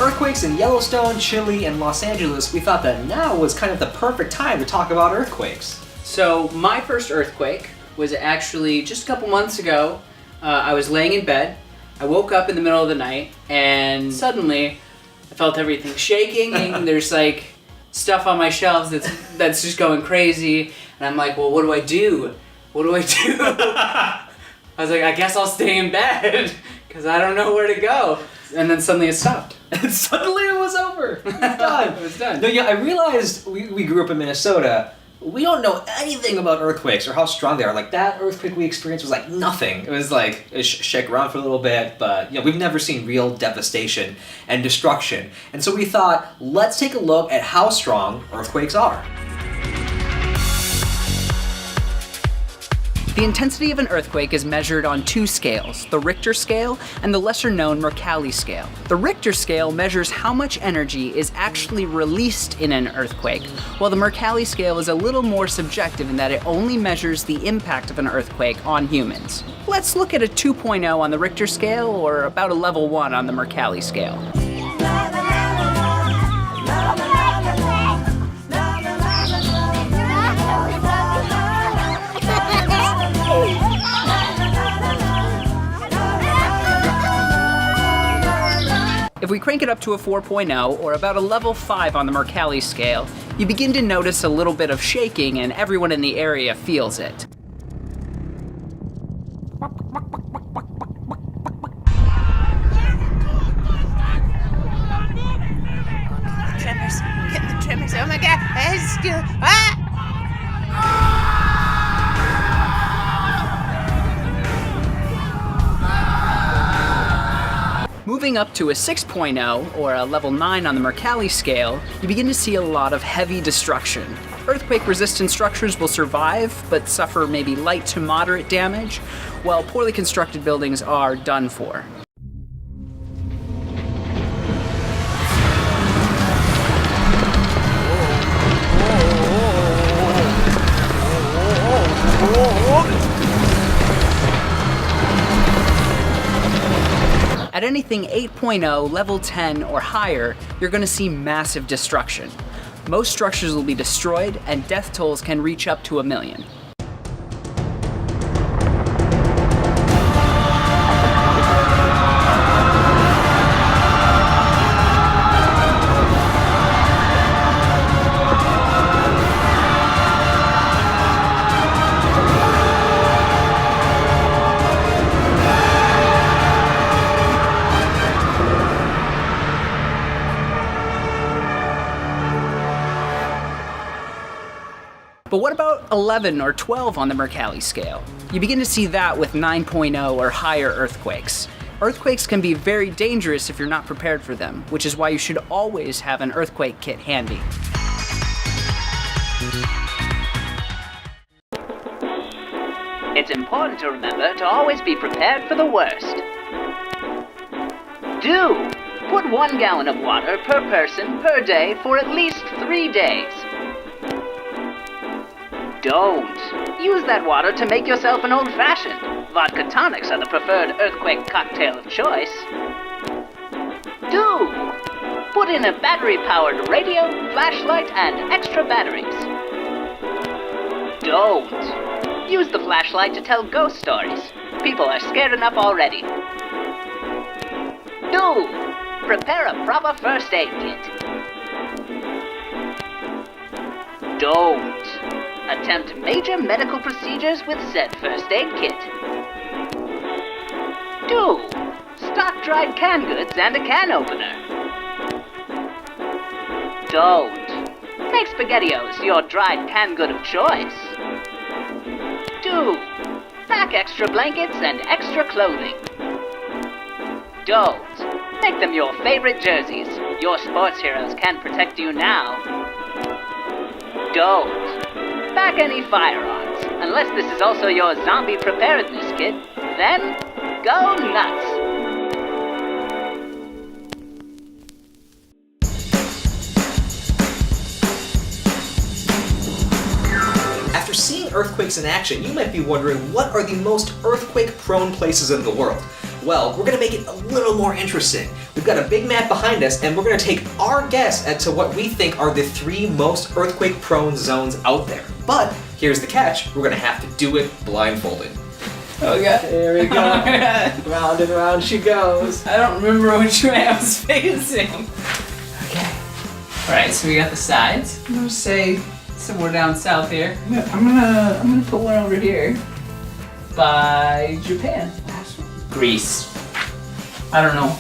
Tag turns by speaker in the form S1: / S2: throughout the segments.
S1: earthquakes in Yellowstone, Chile, and Los Angeles, we thought that now was kind of the perfect time to talk about earthquakes.
S2: So my first earthquake was actually just a couple months ago. I was laying in bed. I woke up in the middle of the night, and suddenly I felt everything shaking, and there's like stuff on my shelves that's just going crazy. And I'm like, well, what do I do? What do I do? I was like, I guess I'll stay in bed because I don't know where to go. And then suddenly it stopped.
S1: And suddenly it was over. It was done.
S2: It was done.
S1: No, yeah, I realized we grew up in Minnesota. We don't know anything about earthquakes or how strong they are. Like, that earthquake we experienced was like nothing. It was like, it shake around for a little bit, but we've never seen real devastation and destruction. And so we thought, let's take a look at how strong earthquakes are.
S2: The intensity of an earthquake is measured on two scales, the Richter Scale and the lesser-known Mercalli Scale. The Richter Scale measures how much energy is actually released in an earthquake, while the Mercalli Scale is a little more subjective in that it only measures the impact of an earthquake on humans. Let's look at a 2.0 on the Richter Scale, or about a level 1 on the Mercalli Scale. If we crank it up to a 4.0, or about a level 5 on the Mercalli scale, you begin to notice a little bit of shaking, and everyone in the area feels it.
S3: Tremors, get the tremors, oh my god, it's still,
S2: Moving up to a 6.0, or a level 9 on the Mercalli scale, you begin to see a lot of heavy destruction. Earthquake-resistant structures will survive, but suffer maybe light to moderate damage, while poorly constructed buildings are done for. At anything 8.0, level 10, or higher, you're going to see massive destruction. Most structures will be destroyed, and death tolls can reach up to 1 million. But what about 11 or 12 on the Mercalli scale? You begin to see that with 9.0 or higher earthquakes. Earthquakes can be very dangerous if you're not prepared for them, which is why you should always have an earthquake kit handy.
S4: It's important to remember to always be prepared for the worst. Do put 1 gallon of water per person per day for at least 3 days. Don't use that water to make yourself an old-fashioned. Vodka tonics are the preferred earthquake cocktail of choice. Do put in a battery-powered radio, flashlight, and extra batteries. Don't use the flashlight to tell ghost stories. People are scared enough already. Do prepare a proper first aid kit. Don't attempt major medical procedures with said first aid kit. Do stock dried canned goods and a can opener. Don't make SpaghettiOs your dried canned good of choice. Do pack extra blankets and extra clothing. Don't make them your favorite jerseys. Your sports heroes can protect you now. Don't pack any firearms, unless this is also your zombie preparedness kit. Then, go nuts!
S1: After seeing earthquakes in action, you might be wondering, what are the most earthquake-prone places in the world? Well, we're gonna make it a little more interesting. We've got a big map behind us, and we're gonna take our guess as to what we think are the 3 most earthquake-prone zones out there. But here's the catch: we're gonna have to do it blindfolded.
S2: Okay.
S1: There we go. Round and round she goes.
S2: I don't remember which way I was facing. Okay. Alright, so we got the sides. I'm gonna say somewhere down south here. I'm gonna put one over here. By Japan. Greece. I don't know.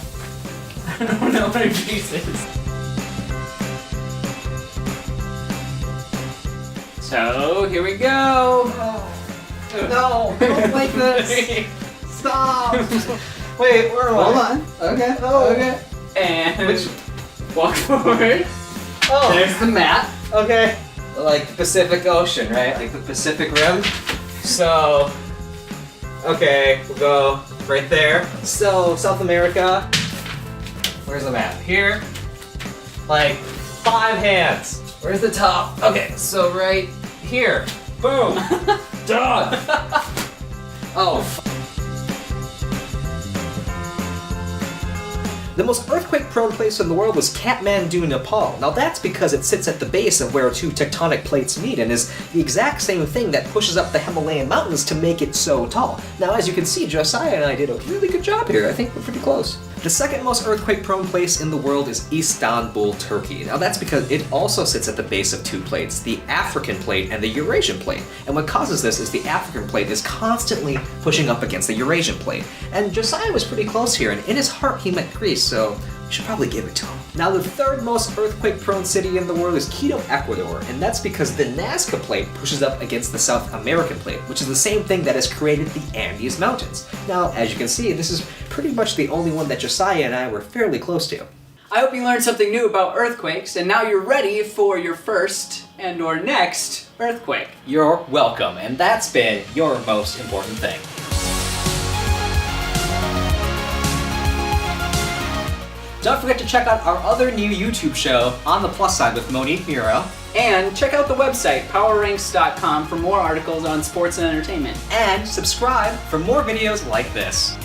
S2: I don't know where Greece is. So here we go.
S1: No, don't like this. Stop. Wait, where am I?
S2: Hold on.
S1: Okay. Oh.
S2: Okay. And walk forward.
S1: Oh.
S2: There's the map.
S1: Okay. Like the Pacific Ocean, right? Like the Pacific Rim. So, okay, we'll go right there. So, South America. Where's the map? Here. Like 5 hands. Where's the top? Okay, so right here. Boom. Done. Oh. The most earthquake-prone place in the world was Kathmandu, Nepal. Now that's because it sits at the base of where 2 tectonic plates meet and is the exact same thing that pushes up the Himalayan mountains to make it so tall. Now as you can see, Josiah and I did a really good job here. I think we're pretty close. The second most earthquake-prone place in the world is Istanbul, Turkey. Now that's because it also sits at the base of 2 plates, the African plate and the Eurasian plate. And what causes this is the African plate is constantly pushing up against the Eurasian plate. And Josiah was pretty close here, and in his heart he meant Greece, so we should probably give it to him. Now the third most earthquake-prone city in the world is Quito, Ecuador, and that's because the Nazca plate pushes up against the South American plate, which is the same thing that has created the Andes Mountains. Now, as you can see, this is pretty much the only one that Josiah and I were fairly close to.
S2: I hope you learned something new about earthquakes, and now you're ready for your first and/or next earthquake.
S1: You're welcome, and that's been your most important thing. Don't forget to check out our other new YouTube show, On the Plus Side with Monique Muro.
S2: And check out the website, powerranks.com, for more articles on sports and entertainment.
S1: And subscribe for more videos like this.